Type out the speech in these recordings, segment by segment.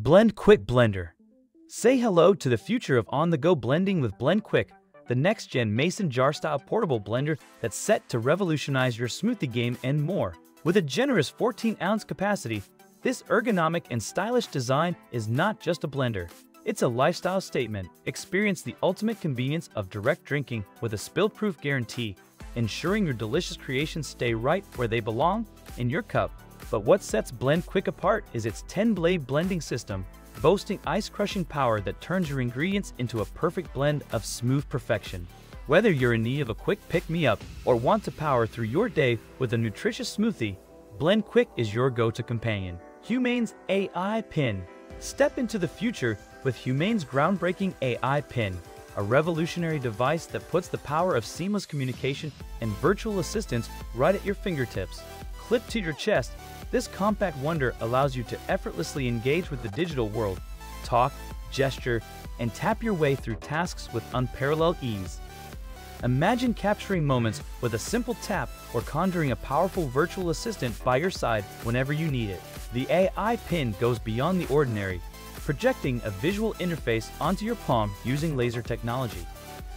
Blend Quick Blender. Say hello to the future of on-the-go blending with Blend Quick, the next-gen mason jar-style portable blender that's set to revolutionize your smoothie game and more. With a generous 14-ounce capacity, this ergonomic and stylish design is not just a blender. It's a lifestyle statement. Experience the ultimate convenience of direct drinking with a spill-proof guarantee, ensuring your delicious creations stay right where they belong, in your cup. But what sets Blend Quick apart is its 10-blade blending system, boasting ice-crushing power that turns your ingredients into a perfect blend of smooth perfection. Whether you're in need of a quick pick-me-up or want to power through your day with a nutritious smoothie, Blend Quick is your go-to companion. Humane's AI Pin. Step into the future with Humane's groundbreaking AI Pin, a revolutionary device that puts the power of seamless communication and virtual assistance right at your fingertips. Clipped to your chest, this compact wonder allows you to effortlessly engage with the digital world, talk, gesture, and tap your way through tasks with unparalleled ease. Imagine capturing moments with a simple tap or conjuring a powerful virtual assistant by your side whenever you need it. The AI Pin goes beyond the ordinary, projecting a visual interface onto your palm using laser technology.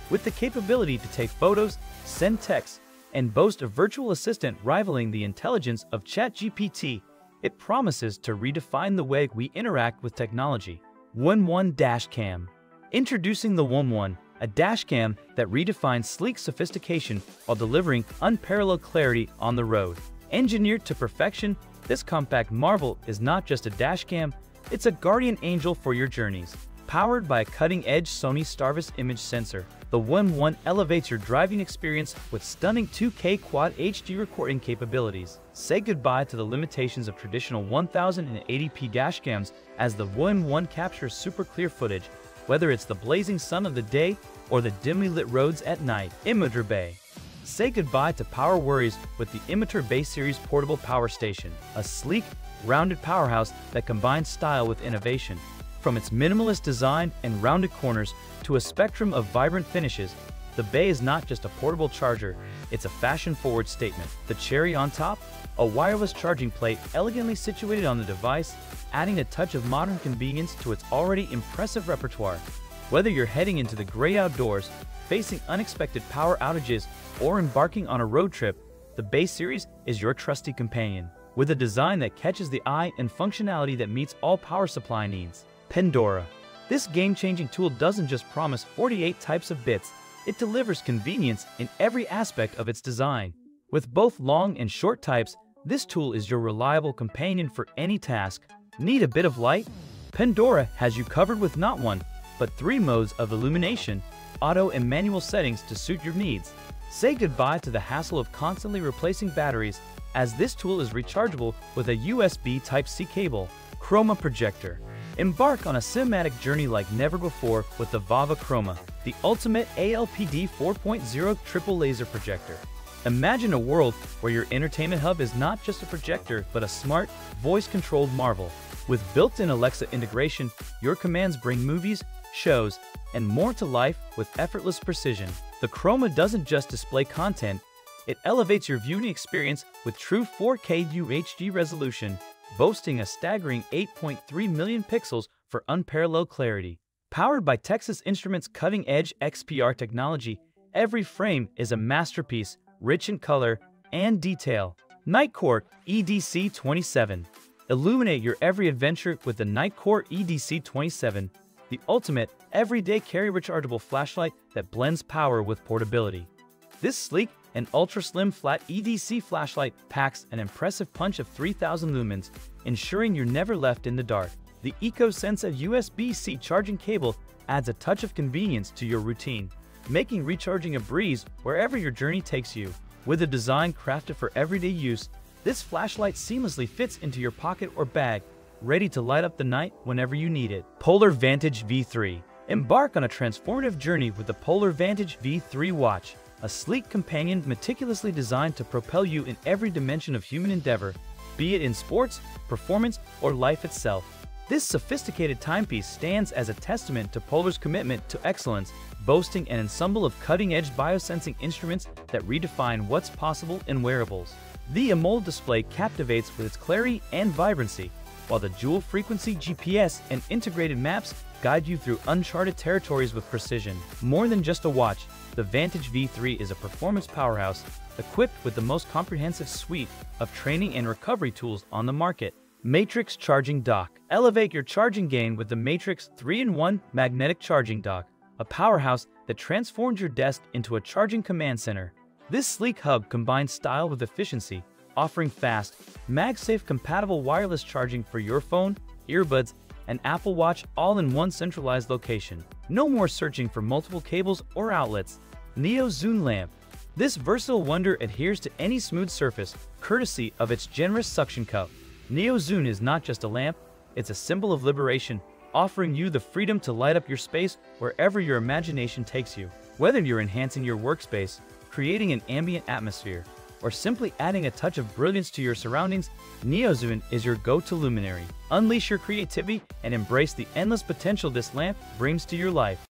With the capability to take photos, send texts, and boast a virtual assistant rivaling the intelligence of ChatGPT, it promises to redefine the way we interact with technology. 1-1 Dashcam. Introducing the 1-1, a dashcam that redefines sleek sophistication while delivering unparalleled clarity on the road. Engineered to perfection, this compact marvel is not just a dashcam, it's a guardian angel for your journeys. Powered by a cutting-edge Sony Starvis image sensor, the 1-1 elevates your driving experience with stunning 2K Quad HD recording capabilities. Say goodbye to the limitations of traditional 1080p dashcams as the 1-1 captures super clear footage, whether it's the blazing sun of the day or the dimly lit roads at night. Immeter Bay. Say goodbye to power worries with the Immeter Bay Series Portable Power Station, a sleek, rounded powerhouse that combines style with innovation. From its minimalist design and rounded corners to a spectrum of vibrant finishes, the Bay is not just a portable charger, it's a fashion-forward statement. The cherry on top? A wireless charging plate elegantly situated on the device, adding a touch of modern convenience to its already impressive repertoire. Whether you're heading into the gray outdoors, facing unexpected power outages, or embarking on a road trip, the Bay Series is your trusty companion. With a design that catches the eye and functionality that meets all power supply needs. Pandora. This game-changing tool doesn't just promise 48 types of bits, it delivers convenience in every aspect of its design. With both long and short types, this tool is your reliable companion for any task. Need a bit of light? Pandora has you covered with not one, but 3 modes of illumination, auto and manual settings to suit your needs. Say goodbye to the hassle of constantly replacing batteries, as this tool is rechargeable with a USB Type-C cable. Chroma Projector. Embark on a cinematic journey like never before with the Vava Chroma, the ultimate ALPD 4.0 triple laser projector. Imagine a world where your entertainment hub is not just a projector, but a smart, voice-controlled marvel. With built-in Alexa integration, your commands bring movies, shows, and more to life with effortless precision. The Chroma doesn't just display content, it elevates your viewing experience with true 4K UHD resolution, boasting a staggering 8.3 million pixels for unparalleled clarity. Powered by Texas Instruments' cutting-edge XPR technology, every frame is a masterpiece, rich in color and detail. Nightcore EDC27. Illuminate your every adventure with the Nightcore EDC27, the ultimate, everyday carry rechargeable flashlight that blends power with portability. This sleek and ultra-slim flat EDC flashlight packs an impressive punch of 3,000 lumens, ensuring you're never left in the dark. The EcoSense USB-C charging cable adds a touch of convenience to your routine, making recharging a breeze wherever your journey takes you. With a design crafted for everyday use, this flashlight seamlessly fits into your pocket or bag, ready to light up the night whenever you need it. Polar Vantage V3. Embark on a transformative journey with the Polar Vantage V3 watch, a sleek companion meticulously designed to propel you in every dimension of human endeavor, be it in sports, performance, or life itself. This sophisticated timepiece stands as a testament to Polar's commitment to excellence, boasting an ensemble of cutting-edge biosensing instruments that redefine what's possible in wearables. The AMOLED display captivates with its clarity and vibrancy, while the dual-frequency GPS and integrated maps guide you through uncharted territories with precision. More than just a watch, the Vantage V3 is a performance powerhouse equipped with the most comprehensive suite of training and recovery tools on the market. Matrix Charging Dock. Elevate your charging game with the Matrix 3-in-1 Magnetic Charging Dock, a powerhouse that transforms your desk into a charging command center. This sleek hub combines style with efficiency, offering fast, MagSafe compatible wireless charging for your phone, earbuds, and Apple Watch all in one centralized location. No more searching for multiple cables or outlets. Neo Zoom Lamp. This versatile wonder adheres to any smooth surface, courtesy of its generous suction cup. Neo Zoom is not just a lamp, it's a symbol of liberation, offering you the freedom to light up your space wherever your imagination takes you. Whether you're enhancing your workspace, creating an ambient atmosphere, or simply adding a touch of brilliance to your surroundings, Neo Zoom is your go-to luminary. Unleash your creativity and embrace the endless potential this lamp brings to your life.